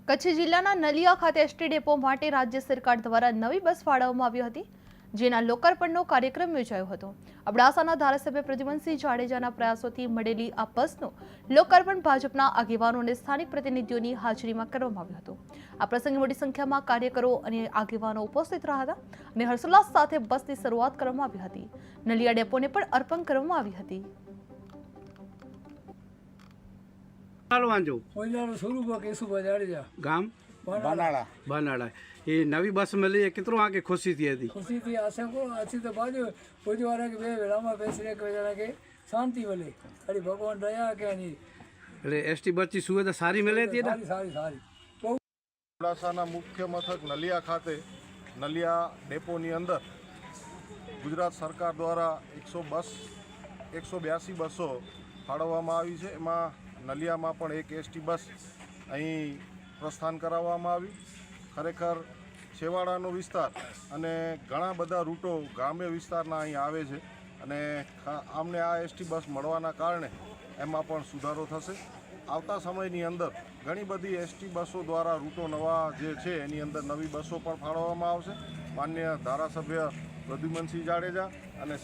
કચ્છ જિલ્લાના નલિયા ખાતે ST depot માટે રાજ્ય સરકાર દ્વારા નવી બસ ફાળવવામાં આવી હતી, જેના લોકાર્પણનો કાર્યક્રમ યોજાયો હતો। અબડાસાના ધારાસભ્ય પ્રદ્યુમનસિંહ જાડેજાના પ્રયાસોથી મળેલી આ બસનું લોકાર્પણ ભાજપના આગેવાનો અને સ્થાનિક પ્રતિનિધિઓની હાજરીમાં કરવામાં આવ્યું હતું। આ પ્રસંગે મોટી સંખ્યામાં કાર્યકરો અને આગેવાનો ઉપસ્થિત રહ્યા હતા અને હર્ષોલ્લાસ સાથે બસની શરૂઆત કરવામાં આવી હતી। નલિયા ડેપોને પણ અર્પણ કરવામાં આવી હતી। गांव बनाड़ा ये नवी बस मिली है कितनों आके खुशी थी खुशी थी आशा को अच्छी तो बाजू पूज वाला के वेला में बेसरे के वजह के शांति मिले अरे भगवान दया के नहीं એટલે એસટી બસની સુવિધા સારી મળે છે ને सारी सारी અબડાસાના મુખ્ય મથક નલિયા ખાતે નલિયા ડેપોની અંદર ગુજરાત સરકાર દ્વારા 182 બસો ફાળવવામાં આવી છે। એમાં નલિયામાં પણ એક એસટી બસ અહીં પ્રસ્થાન કરાવવામાં આવી। ખરેખર છેવાડાનો વિસ્તાર અને ઘણા બધા રૂટો ગ્રામ્ય વિસ્તારના અહીં આવે છે અને અમને આ એસટી બસ મળવાના કારણે એમાં પણ સુધારો થશે। આવતા સમયની અંદર ઘણી બધી એસટી બસો દ્વારા રૂટો નવા જે છે એની અંદર નવી બસો પણ ફાળવવામાં આવશે। માનનીય ધારાસભ્ય પ્રદ્યુમનસિંહ જાડેજા અને